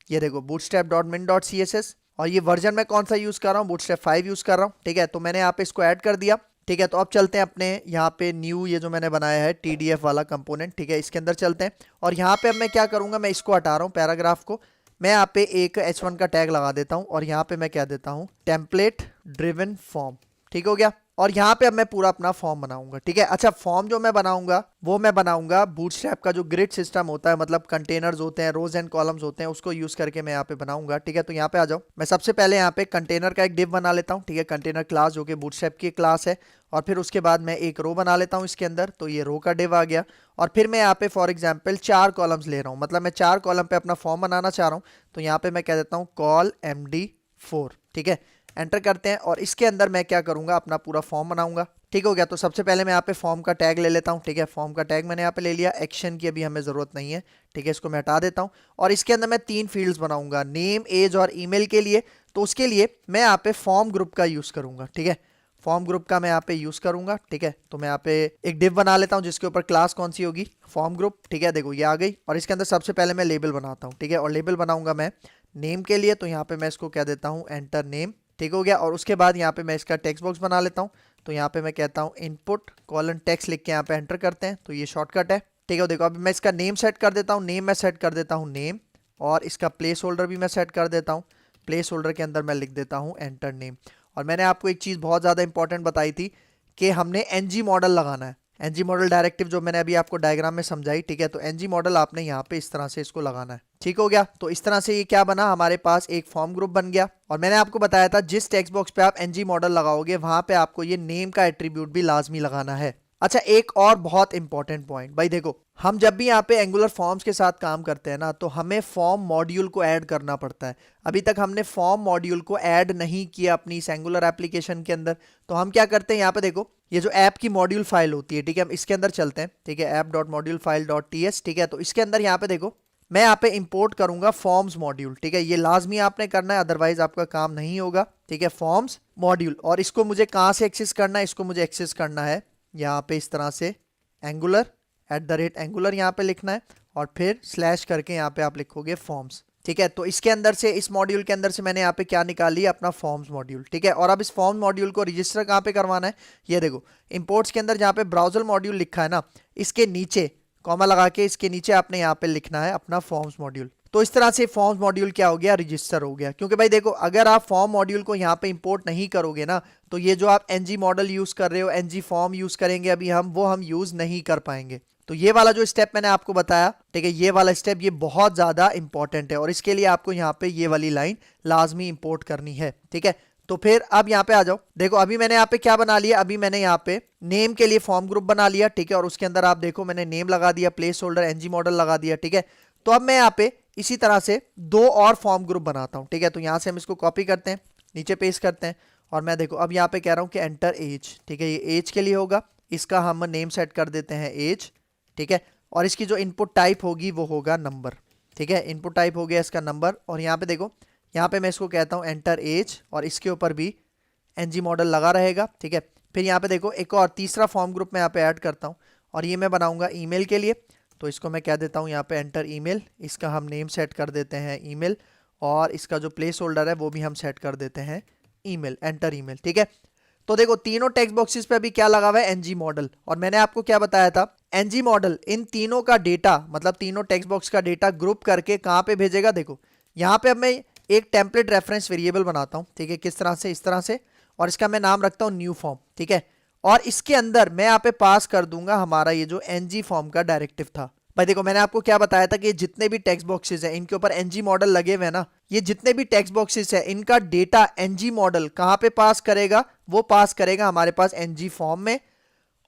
ये देखो bootstrap.min.css, और ये वर्जन मैं कौन सा यूज कर रहा हूँ, bootstrap 5 यूज कर रहा हूँ। ठीक है, तो मैंने यहाँ पे इसको ऐड कर दिया। ठीक है, तो अब चलते हैं अपने यहाँ पे न्यू, ये जो मैंने बनाया है TDF वाला कंपोनेंट। ठीक है, इसके अंदर चलते हैं, और यहाँ पे अब मैं क्या करूंगा, मैं इसको हटा रहा हूँ पैराग्राफ को, मैं यहाँ पे एक H1 का टैग लगा देता हूँ, और यहाँ पे मैं क्या देता हूँ, टेम्पलेट ड्रिवन फॉर्म। ठीक हो गया, और यहाँ पे अब मैं पूरा अपना फॉर्म बनाऊंगा। ठीक है, अच्छा फॉर्म जो मैं बनाऊंगा वो मैं बनाऊंगा बूटस्ट्रैप का जो ग्रिड सिस्टम होता है, मतलब कंटेनर्स होते हैं, रोज एंड कॉलम्स होते हैं, उसको यूज करके मैं यहाँ पे बनाऊंगा। ठीक है, तो यहाँ पे आ जाओ, मैं सबसे पहले यहाँ पे कंटेनर का एक डिव बना लेता हूँ। ठीक है, कंटेनर क्लास जो कि बूटस्ट्रैप की क्लास है, और फिर उसके बाद मैं एक रो बना लेता हूँ इसके अंदर, तो ये रो का डिव आ गया। और फिर मैं यहाँ पे फॉर एग्जाम्पल 4 कॉलम्स ले रहा हूँ, मतलब मैं 4 कॉलम पे अपना फॉर्म बनाना चाह रहा हूँ। तो यहाँ पे मैं कह देता हूँ कॉल MD4। ठीक है, एंटर करते हैं, और इसके अंदर मैं क्या करूंगा, अपना पूरा फॉर्म बनाऊंगा। ठीक हो गया, तो सबसे पहले मैं यहाँ पे फॉर्म का टैग ले लेता हूँ। ठीक है, फॉर्म का टैग मैंने यहाँ पे ले लिया, एक्शन की अभी हमें जरूरत नहीं है। ठीक है, इसको मैं हटा देता हूँ, और इसके अंदर मैं 3 फील्ड्स बनाऊंगा, नेम, एज और ईमेल के लिए। तो उसके लिए मैं यहाँ पे फॉर्म ग्रुप का यूज करूंगा। ठीक है, फॉर्म ग्रुप का मैं यहाँ पे यूज करूंगा। ठीक है, तो मैं यहाँ पे एक डिव बना लेता हूँ जिसके ऊपर क्लास कौन सी होगी, फॉर्म ग्रुप। ठीक है, देखो ये आ गई, और इसके अंदर सबसे पहले मैं लेबल बनाता हूँ। ठीक है, और लेबल बनाऊंगा मैं नेम के लिए, तो यहाँ पे मैं इसको कह देता हूँ एंटर नेम। ठीक हो गया, और उसके बाद यहाँ पे मैं इसका टेक्स्ट बॉक्स बना लेता हूँ, तो यहाँ पे मैं कहता हूँ इनपुट कॉलन टेक्स्ट लिख के यहाँ पे एंटर करते हैं, तो ये शॉर्टकट है। ठीक है, देखो अभी मैं इसका नेम सेट कर देता हूँ, नेम मैं सेट कर देता हूँ नेम, और इसका प्लेस होल्डर भी मैं सेट कर देता हूँ, प्लेस होल्डर के अंदर मैं लिख देता हूँ एंटर नेम। और मैंने आपको एक चीज़ बहुत ज़्यादा इंपॉर्टेंट बताई थी कि हमने ng मॉडल लगाना है, ng मॉडल डायरेक्टिव जो मैंने अभी आपको डायग्राम में समझाई। ठीक है, तो ng मॉडल आपने यहाँ पे इस तरह से इसको लगाना है। ठीक हो गया, तो इस तरह से ये क्या बना, हमारे पास एक फॉर्म ग्रुप बन गया। और मैंने आपको बताया था जिस टेक्स्ट बॉक्स पे आप ng मॉडल लगाओगे वहां पे आपको ये नेम का एट्रीब्यूट भी लाजमी लगाना है। अच्छा एक और बहुत इंपॉर्टेंट पॉइंट, भाई देखो हम जब भी यहाँ पे एंगुलर फॉर्म्स के साथ काम करते हैं ना, तो हमें फॉर्म मॉड्यूल को ऐड करना पड़ता है। अभी तक हमने फॉर्म मॉड्यूल को ऐड नहीं किया अपनी इस एंगुलर एप्लीकेशन के अंदर। तो हम क्या करते हैं, यहाँ पे देखो ये जो ऐप की मॉड्यूल फाइल होती है, ठीक है, हम इसके अंदर चलते हैं। ठीक है, app.moduleFile.ts। ठीक है, तो इसके अंदर यहाँ पे देखो मैं यहाँ पे इंपोर्ट करूंगा फॉर्म्स मॉड्यूल, ठीक है। ये लाजमी आपने करना है, अदरवाइज आपका काम नहीं होगा, ठीक है। फॉर्म्स मॉड्यूल, और इसको मुझे कहाँ से एक्सेस करना है, इसको मुझे एक्सेस करना है यहाँ पे इस तरह से एंगुलर @एंगुलर यहाँ पे लिखना है, और फिर स्लैश करके यहाँ पे आप लिखोगे फॉर्म्स, ठीक है। तो इसके अंदर से, इस मॉड्यूल के अंदर से मैंने यहाँ पे क्या निकाल लिया, अपना फॉर्म्स मॉड्यूल, ठीक है। और अब इस फॉर्म मॉड्यूल को रजिस्टर कहाँ पे करवाना है, ये देखो इंपोर्ट्स के अंदर जहाँ पे ब्राउजर मॉड्यूल लिखा है ना, इसके नीचे कॉमा लगा के इसके नीचे आपने यहाँ पे लिखना है अपना फॉर्म्स मॉड्यूल। तो इस तरह से फॉर्म्स मॉड्यूल क्या हो गया, रजिस्टर हो गया। क्योंकि भाई देखो, अगर आप फॉर्म मॉड्यूल को यहाँ पे इंपोर्ट नहीं करोगे ना, तो ये जो आप एनजी मॉडल यूज कर रहे हो, एनजी फॉर्म यूज करेंगे अभी हम, वो हम यूज नहीं कर पाएंगे। तो ये वाला जो स्टेप मैंने आपको बताया, ठीक है, ये वाला स्टेप ये बहुत ज्यादा इंपॉर्टेंट है, और इसके लिए आपको यहाँ पे ये वाली लाइन लाजमी इंपोर्ट करनी है, ठीक है। तो फिर अब यहाँ पे आ जाओ, देखो अभी मैंने यहाँ पे क्या बना लिया, अभी मैंने यहाँ पे नेम के लिए फॉर्म ग्रुप बना लिया, ठीक है। और उसके अंदर आप देखो मैंने नेम लगा दिया, प्लेस होल्डर एनजी मॉडल लगा दिया, ठीक है। तो अब मैं यहाँ पे इसी तरह से 2 और फॉर्म ग्रुप बनाता हूँ, ठीक है। तो यहाँ से हम इसको कॉपी करते हैं, नीचे पेस्ट करते हैं, और मैं देखो अब यहाँ पे कह रहा हूँ कि एंटर एज, ठीक है। ये एज के लिए होगा, इसका हम नेम सेट कर देते हैं एज, ठीक है। और इसकी जो इनपुट टाइप होगी वो होगा नंबर, ठीक है। इनपुट टाइप हो गया इसका नंबर, और यहाँ पे देखो, यहाँ पे मैं इसको कहता हूँ एंटर एज, और इसके ऊपर भी एनजी मॉडल लगा रहेगा, ठीक है। फिर यहाँ पे देखो एक और तीसरा फॉर्म ग्रुप मैं यहाँ पे ऐड करता हूँ, और ये मैं बनाऊंगा ईमेल के लिए। तो इसको मैं कह देता हूँ यहाँ पे एंटर ईमेल, इसका हम नेम सेट कर देते हैं ईमेल, और इसका जो प्लेस होल्डर है वो भी हम सेट कर देते हैं ईमेल, एंटर ईमेल, ठीक है। तो देखो तीनों टेक्स्ट बॉक्सेस पे अभी क्या लगा हुआ है, एनजी मॉडल। और मैंने आपको क्या बताया था, एनजी मॉडल इन तीनों का डेटा, मतलब तीनों टेक्स्ट बॉक्स का डेटा ग्रुप करके कहाँ पे भेजेगा, देखो यहाँ पे अब मैं एक टेम्पलेट रेफरेंस वेरिएबल बनाता हूँ, ठीक है। किस तरह से, इस तरह से, और इसका मैं नाम रखता हूँ न्यू फॉर्म, ठीक है। और इसके अंदर मैं यहाँ पे पास कर दूंगा हमारा ये जो एनजी फॉर्म का डायरेक्टिव था। भाई देखो मैंने आपको क्या बताया था कि जितने भी टेक्स्ट बॉक्सेस हैं इनके ऊपर एनजी मॉडल लगे हुए हैं ना, ये जितने भी टेक्स्ट बॉक्सेस है इनका डेटा एनजी मॉडल कहाँ पे पास करेगा, वो पास करेगा हमारे पास एनजी फॉर्म में।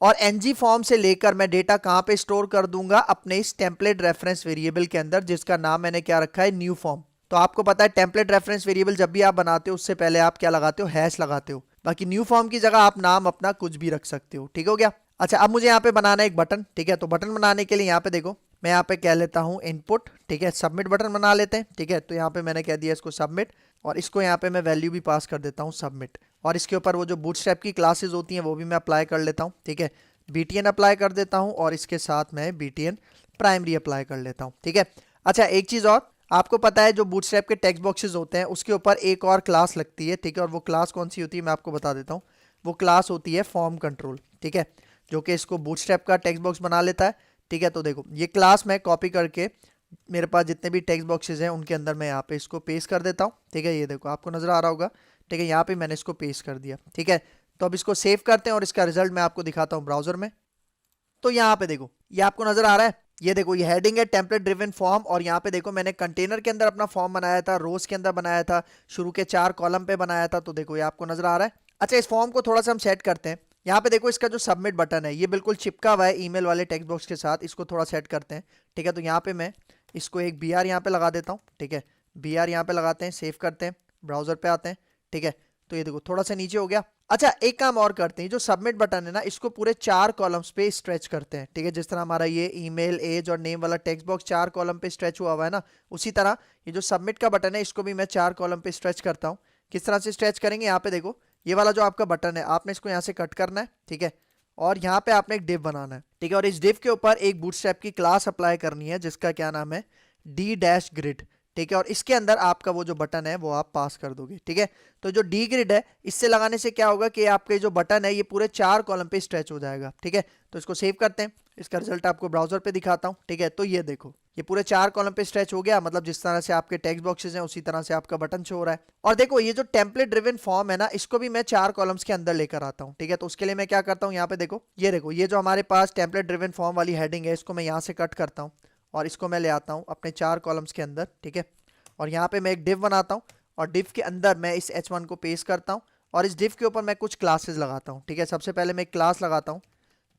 और एनजी फॉर्म से लेकर मैं डेटा कहाँ पे स्टोर कर दूंगा, अपने इस टेम्पलेट रेफरेंस वेरिएबल के अंदर, जिसका नाम मैंने क्या रखा है, न्यू फॉर्म। तो आपको पता है टेम्पलेट रेफरेंस वेरिएबल जब भी आप बनाते हो उससे पहले आप क्या लगाते हो, हैश लगाते हो। बाकी न्यू फॉर्म की जगह आप नाम अपना कुछ भी रख सकते हो, ठीक हो गया। अच्छा अब मुझे यहाँ पे बनाना है एक बटन, ठीक है। तो बटन बनाने के लिए यहाँ पे देखो मैं यहाँ पे कह लेता हूँ इनपुट, ठीक है। सबमिट बटन बना लेते हैं, ठीक है। तो यहाँ पे मैंने कह दिया इसको सबमिट, और इसको यहाँ पे मैं वैल्यू भी पास कर देता हूँ सबमिट, और इसके ऊपर वो जो बूटस्ट्रैप की क्लासेस होती हैं वो भी मैं अप्लाई कर लेता हूँ, ठीक है। बीटीएन अप्लाई कर देता हूँ, और इसके साथ मैं बीटीएन प्राइमरी अप्लाई कर लेता हूँ, ठीक है। अच्छा एक चीज़ और, आपको पता है जो बूटस्ट्रैप के टेक्स्ट बॉक्सेस होते हैं उसके ऊपर एक और क्लास लगती है, ठीक है। और वो क्लास कौन सी होती है मैं आपको बता देता हूँ, वो क्लास होती है फॉर्म कंट्रोल, ठीक है, जो कि इसको बूटस्ट्रैप का टेक्स्ट बॉक्स बना लेता है, ठीक है। तो देखो ये क्लास मैं कॉपी करके मेरे पास जितने भी टेक्स्ट बॉक्सेस हैं उनके अंदर मैं यहाँ पे इसको पेस्ट कर देता हूँ, ठीक है। ये देखो आपको नजर आ रहा होगा, ठीक है, यहाँ पे मैंने इसको पेस्ट कर दिया, ठीक है। तो अब इसको सेव करते हैं और इसका रिजल्ट मैं आपको दिखाता हूँ ब्राउजर में। तो यहाँ पे देखो ये आपको नजर आ रहा है, ये देखो ये हेडिंग है टेम्पलेट ड्रिवन फॉर्म, और यहाँ पे देखो मैंने कंटेनर के अंदर अपना फॉर्म बनाया था, रोज के अंदर बनाया था, शुरू के 4 कॉलम पे बनाया था। तो देखो ये आपको नजर आ रहा है। अच्छा इस फॉर्म को थोड़ा सा हम सेट करते हैं, यहाँ पे देखो इसका जो सबमिट बटन है ये बिल्कुल चिपका हुआ है ईमेल वाले टेक्स्ट बॉक्स के साथ, इसको थोड़ा सेट करते हैं, ठीक है। तो यहाँ पे मैं इसको एक BR यहाँ पे लगा देता हूँ, ठीक है। BR यहाँ पे लगाते हैं, सेव करते हैं, ब्राउजर पे आते हैं, ठीक है। तो ये देखो थोड़ा सा नीचे हो गया। अच्छा एक काम और करते हैं, जो सबमिट बटन है ना इसको पूरे 4 कॉलम्स पे स्ट्रेच करते हैं, ठीक है। जिस तरह हमारा ये ईमेल, एज और नेम वाला टेक्स्ट बॉक्स 4 कॉलम पे स्ट्रेच हुआ हुआ है ना, उसी तरह ये जो सबमिट का बटन है इसको भी मैं 4 कॉलम पे स्ट्रेच करता हूँ। किस तरह से स्ट्रेच करेंगे, यहाँ पे देखो ये वाला जो आपका बटन है आपने इसको यहाँ से कट करना है, ठीक है। और यहाँ पे आपने एक डिव बनाना है, ठीक है। और इस डिव के ऊपर एक बूटस्ट्रैप की क्लास अप्लाई करनी है जिसका क्या नाम है, d-grid, ठीक है। और इसके अंदर आपका वो जो बटन है वो आप पास कर दोगे, ठीक है। तो जो डी ग्रिड है इससे लगाने से क्या होगा कि आपके जो बटन है ये पूरे 4 कॉलम पे स्ट्रेच हो जाएगा, ठीक है। तो इसको सेव करते हैं, इसका रिजल्ट आपको ब्राउजर पे दिखाता हूँ, ठीक है। तो ये देखो ये पूरे 4 कॉलम पे स्ट्रेच हो गया, मतलब जिस तरह से आपके टेक्स्ट बॉक्सेस हैं उसी तरह से आपका बटन शो हो रहा है। और देखो ये जो टेम्पलेट ड्रिवन फॉर्म है ना इसको भी मैं 4 कॉलम्स के अंदर लेकर आता हूँ, ठीक है। तो उसके लिए मैं क्या करता हूँ, यहाँ पे देखो ये जो हमारे पास टेम्पलेट ड्रिवन फॉर्म वाली हेडिंग है इसको मैं यहाँ से कट करता हूँ, और इसको मैं ले आता हूँ अपने 4 कॉलम्स के अंदर, ठीक है। और यहाँ पे मैं एक डिव बनाता हूँ, और डिव के अंदर मैं इस h1 को पेस्ट करता हूँ, और इस डिव के ऊपर मैं कुछ क्लासेस लगाता हूँ, ठीक है। सबसे पहले मैं एक क्लास लगाता हूँ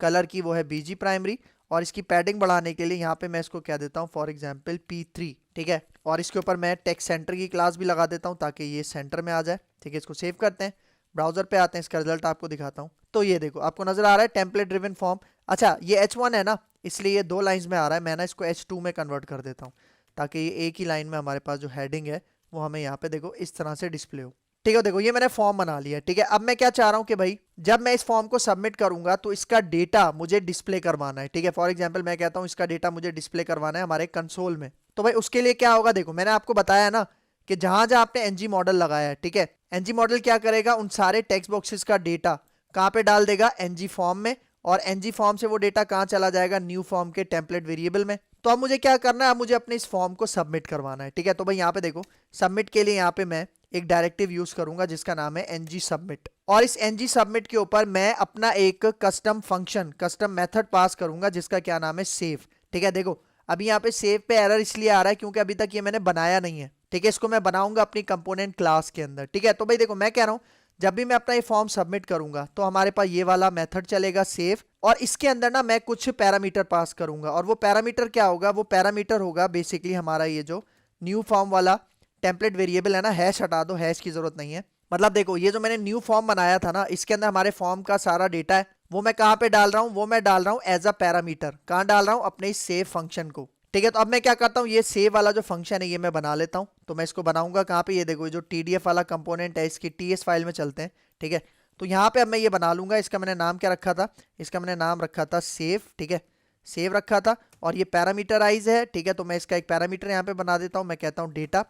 कलर की, वो है BG प्राइमरी, और इसकी पैडिंग बढ़ाने के लिए यहाँ पे मैं इसको क्या देता हूँ, फॉर एग्जाम्पल P3, ठीक है। और इसके ऊपर मैं टेक्स्ट सेंटर की क्लास भी लगा देता हूँ ताकि ये सेंटर में आ जाए, ठीक है। इसको सेव करते हैं, ब्राउजर पे आते हैं, इसका रिजल्ट आपको दिखाता हूँ। तो ये देखो आपको नजर आ रहा है टेम्पलेट ड्रिवन फॉर्म। अच्छा ये H1 है ना इसलिए ये 2 लाइंस में आ रहा है, मैं ना इसको H2 में कन्वर्ट कर देता हूँ ताकि ये एक ही लाइन में हमारे पास जो हेडिंग है वो हमें यहाँ पे देखो इस तरह से डिस्प्ले हो। ठीक है, देखो ये मैंने फॉर्म बना लिया है। ठीक है, अब मैं क्या चाह रहा हूँ कि भाई जब मैं इस फॉर्म को सबमिट करूंगा तो इसका डेटा मुझे डिस्प्ले करवाना है। ठीक है, फॉर एग्जांपल मैं कहता हूँ इसका डेटा मुझे डिस्प्ले करवाना है हमारे कंसोल में। तो भाई उसके लिए क्या होगा, देखो मैंने आपको बताया ना कि जहां जहां आपने एनजी मॉडल लगाया है, ठीक है, एनजी मॉडल क्या करेगा, उन सारे टेक्स्ट बॉक्सेस का डेटा कहाँ पे डाल देगा, एनजी फॉर्म में। और एनजी फॉर्म से वो डेटा कहाँ चला जाएगा, न्यू फॉर्म के टेम्पलेट वेरिएबल में। तो अब मुझे क्या करना है, अब मुझे अपने इस फॉर्म को सबमिट करवाना है। ठीक है, तो भाई यहाँ पे देखो सबमिट के लिए यहाँ पे मैं एक डायरेक्टिव यूज करूंगा जिसका नाम है एनजी सबमिट। और इस एनजी सबमिट के ऊपर मैं अपना एक कस्टम फंक्शन, कस्टम मेथड पास करूंगा जिसका क्या नाम है, सेव। ठीक है, देखो अभी यहाँ पे सेव पे एरर इसलिए आ रहा है क्योंकि अभी तक ये मैंने बनाया नहीं है। ठीक है, इसको मैं बनाऊंगा अपनी कंपोनेंट क्लास के अंदर। ठीक है, तो भाई देखो मैं कह रहा हूँ जब भी मैं अपना ये फॉर्म सबमिट करूंगा तो हमारे पास ये वाला मेथड चलेगा सेव, और इसके अंदर ना मैं कुछ पैरामीटर पास करूंगा। और वो पैरामीटर क्या होगा, वो पैरामीटर होगा बेसिकली हमारा ये जो न्यू फॉर्म वाला टेम्पलेट वेरिएबल है ना, हैश हटा दो, हैश की जरूरत नहीं है। मतलब देखो ये जो मैंने न्यू फॉर्म बनाया था ना, इसके अंदर हमारे फॉर्म का सारा डेटा है, वो मैं कहाँ पे डाल रहा हूँ, वो मैं डाल रहा हूँ एज अ पैरामीटर। कहाँ डाल रहा हूँ, अपने इस सेव फंक्शन को। ठीक है, तो अब मैं क्या करता हूँ, ये सेव वाला जो फंक्शन है ये मैं बना लेता हूँ। तो मैं इसको बनाऊंगा कहाँ पे, ये देखो ये जो TDF वाला कंपोनेंट है इसकी TS फाइल में चलते हैं। ठीक है, तो यहाँ पे अब मैं ये बना लूंगा। इसका मैंने नाम क्या रखा था, इसका मैंने नाम रखा था सेव। ठीक है, सेव रखा था, और ये पैरामीटराइज है। ठीक है, तो मैं इसका एक पैरामीटर यहाँ पे बना देता हूँ, मैं कहता हूँ डेटा,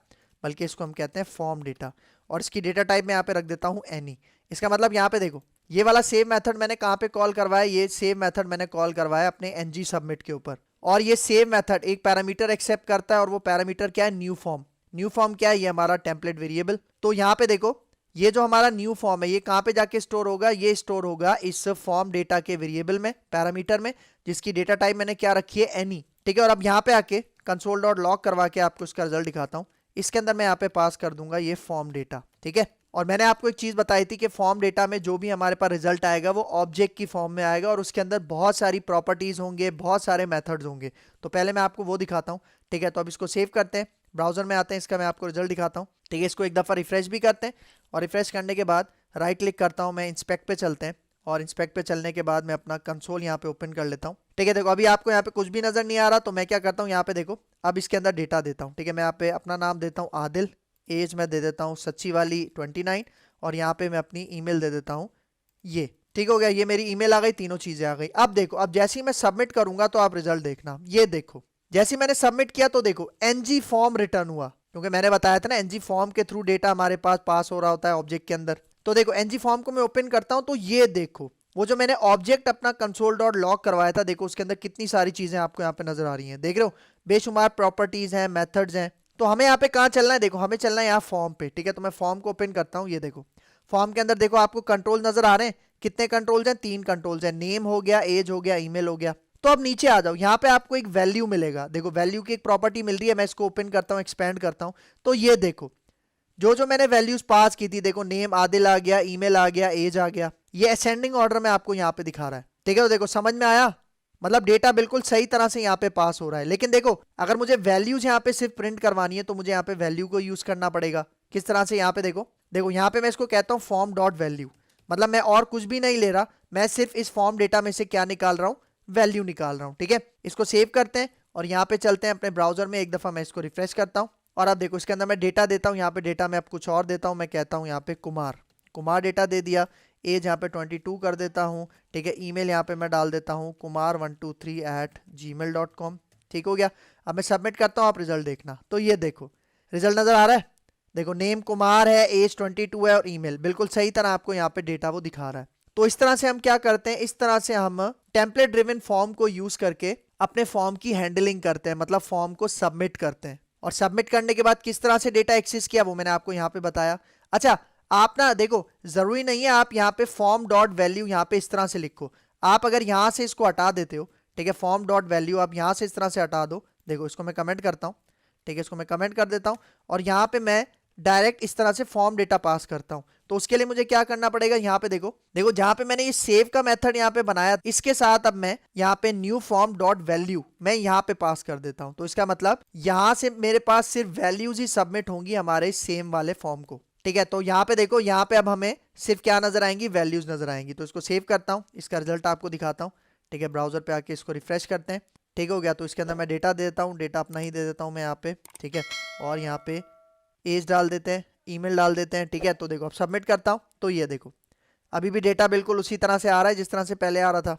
बल्कि इसको हम कहते हैं फॉर्म डेटा। और इसकी डेटा टाइप मैं यहाँ पे रख देता हूँ एनी। इसका मतलब यहाँ पे देखो ये वाला सेव मेथड मैंने कहाँ पे कॉल करवाया, ये सेव मेथड मैंने कॉल करवाया अपने एनजी सबमिट के ऊपर। और ये सेव मेथड एक पैरामीटर एक्सेप्ट करता है, और वो पैरामीटर क्या है, न्यू फॉर्म। न्यू फॉर्म क्या है, ये हमारा टेम्पलेट वेरिएबल। तो यहाँ पे देखो ये जो हमारा न्यू फॉर्म है ये कहाँ पे जाके स्टोर होगा, ये स्टोर होगा इस फॉर्म डेटा के वेरिएबल में, पैरामीटर में, जिसकी डेटा टाइप मैंने क्या रखी है, एनी। ठीक है, और अब यहाँ पे आके कंसोल डॉट लॉग करवा के आपको इसका रिजल्ट दिखाता हूँ। इसके अंदर मैं यहाँ पे पास कर दूंगा ये फॉर्म डेटा। ठीक है, और मैंने आपको एक चीज बताई थी कि फॉर्म डेटा में जो भी हमारे पास रिजल्ट आएगा वो ऑब्जेक्ट की फॉर्म में आएगा, और उसके अंदर बहुत सारी प्रॉपर्टीज होंगे, बहुत सारे मेथड्स होंगे। तो पहले मैं आपको वो दिखाता हूँ। ठीक है, तो अब इसको सेव करते हैं, ब्राउजर में आते हैं, इसका मैं आपको रिजल्ट दिखाता हूँ। ठीक है, इसको एक दफा रिफ्रेश भी करते हैं, और रिफ्रेश करने के बाद राइट क्लिक करता हूँ मैं, इंस्पेक्ट पे चलते हैं, और इंस्पेक्ट पे चलने के बाद मैं अपना कंसोल यहाँ पे ओपन कर लेता हूँ। ठीक है, देखो अभी आपको यहाँ पे कुछ भी नजर नहीं आ रहा, तो मैं क्या करता हूँ, यहाँ पे देखो अब इसके अंदर डेटा देता हूँ। ठीक है, मैं यहाँ पे अपना नाम देता हूँ आदिल, एज में दे देता हूँ सच्ची वाली 29, और यहाँ पे मैं अपनी ईमेल दे देता हूँ ये। ठीक हो गया, ये मेरी ईमेल आ गई, तीनों चीजें आ गई। अब देखो अब जैसे ही मैं सबमिट करूंगा तो आप रिजल्ट देखना, ये देखो जैसे मैंने सबमिट किया तो देखो एनजी फॉर्म रिटर्न हुआ, क्योंकि मैंने बताया था ना एनजी फॉर्म के थ्रू डेटा हमारे पास पास हो रहा होता है ऑब्जेक्ट के अंदर। तो देखो एनजी फॉर्म को मैं ओपन करता हूं तो ये देखो वो जो मैंने ऑब्जेक्ट अपना कंसोल डॉट लॉग करवाया था, देखो उसके अंदर कितनी सारी चीजें आपको यहाँ पे नजर आ रही हैं, देख रहे हो, बेशुमार प्रॉपर्टीज हैं, मेथड्स हैं। तो हमें यहाँ पे कहाँ चलना है, देखो हमें चलना है यहाँ फॉर्म पे। ठीक है, तो मैं फॉर्म को ओपन करता हूँ, ये देखो फॉर्म के अंदर देखो आपको कंट्रोल नजर आ रहे हैं, कितने कंट्रोल्स हैं, 3 कंट्रोल्स हैं, नेम हो गया, एज हो गया, ईमेल हो गया। तो अब नीचे आ जाओ, यहाँ पे आपको एक वैल्यू मिलेगा, देखो वैल्यू की एक प्रॉपर्टी मिल रही है, मैं इसको ओपन करता हूँ, एक्सपेंड करता हूँ, तो ये देखो जो जो मैंने वैल्यूज पास की थी, देखो नेम आदिल आ गया, ईमेल आ गया, एज आ गया, ये असेंडिंग ऑर्डर में आपको यहाँ पे दिखा रहा है। ठीक है, तो देखो समझ में आया, मतलब डेटा बिल्कुल सही तरह से यहाँ पे पास हो रहा है। लेकिन देखो अगर मुझे वैल्यूज यहाँ पे सिर्फ प्रिंट करवानी है तो मुझे यहाँ पे वैल्यू को यूज करना पड़ेगा। किस तरह से, यहाँ पे देखो देखो यहाँ पे मैं इसको कहता हूँ फॉर्म डॉट वैल्यू, मतलब मैं और कुछ भी नहीं ले रहा, मैं सिर्फ इस फॉर्म डेटा में से क्या निकाल रहा हूँ, वैल्यू निकाल रहा हूँ। ठीक है, इसको सेव करते हैं और यहाँ पे चलते हैं अपने ब्राउजर में, एक दफा मैं इसको रिफ्रेश करता हूँ, और अब देखो इसके अंदर मैं डेटा देता हूँ। यहाँ पे डेटा में अब कुछ और देता हूँ, मैं कहता हूँ यहाँ पे कुमार, कुमार डेटा दे दिया, एज यहाँ पे 22 कर देता हूँ। ठीक है, ईमेल यहाँ पे मैं डाल देता हूँ kumar123@gmail.com। ठीक हो गया, अब मैं सबमिट करता हूँ, आप रिजल्ट देखना। तो ये देखो रिजल्ट नजर आ रहा है, देखो नेम कुमार है, एज 22 है, और ईमेल बिल्कुल सही तरह आपको यहाँ पे डेटा वो दिखा रहा है। तो इस तरह से हम क्या करते हैं, इस तरह से हम टेम्पलेट ड्रिवन फॉर्म को यूज करके अपने फॉर्म की हैंडलिंग करते हैं, मतलब फॉर्म को सबमिट करते हैं। और सबमिट करने के बाद किस तरह से डेटा एक्सेस किया वो मैंने आपको यहाँ पे बताया। अच्छा आप ना देखो जरूरी नहीं है आप यहाँ पे फॉर्म डॉट वैल्यू यहाँ पे इस तरह से लिखो, आप अगर यहाँ से इसको हटा देते हो, ठीक है, फॉर्म डॉट वैल्यू आप यहाँ से इस तरह से हटा दो। देखो इसको मैं कमेंट करता हूँ, ठीक है, इसको मैं कमेंट कर देता हूँ, और यहाँ पे मैं डायरेक्ट इस तरह से फॉर्म डेटा पास करता हूं। तो उसके लिए मुझे क्या करना पड़ेगा, यहाँ पे देखो देखो जहां पे मैंने ये सेव का मेथड यहाँ पे बनाया, इसके साथ अब मैं यहाँ पे न्यू फॉर्म डॉट वैल्यू मैं यहाँ पे पास कर देता हूं। तो इसका मतलब यहाँ से मेरे पास सिर्फ वैल्यूज ही सबमिट होंगी हमारे सेम वाले फॉर्म को। ठीक है, तो यहाँ पे देखो यहाँ पे अब हमें सिर्फ क्या नजर आएंगी, वैल्यूज नजर आएंगी। तो इसको सेव करता हूँ, इसका रिजल्ट आपको दिखाता हूँ। ठीक है, ब्राउजर पे आके इसको रिफ्रेश करते हैं, ठीक हो गया। तो इसके अंदर मैं डेटा दे देता हूँ, डेटा अपना ही दे देता हूँ मैं यहाँ पे, ठीक है। और यहाँ पे एज डाल देते हैं, ईमेल डाल देते हैं, ठीक है। तो देखो अब सबमिट करता हूँ, तो ये देखो अभी भी डेटा बिल्कुल उसी तरह से आ रहा है जिस तरह से पहले आ रहा था।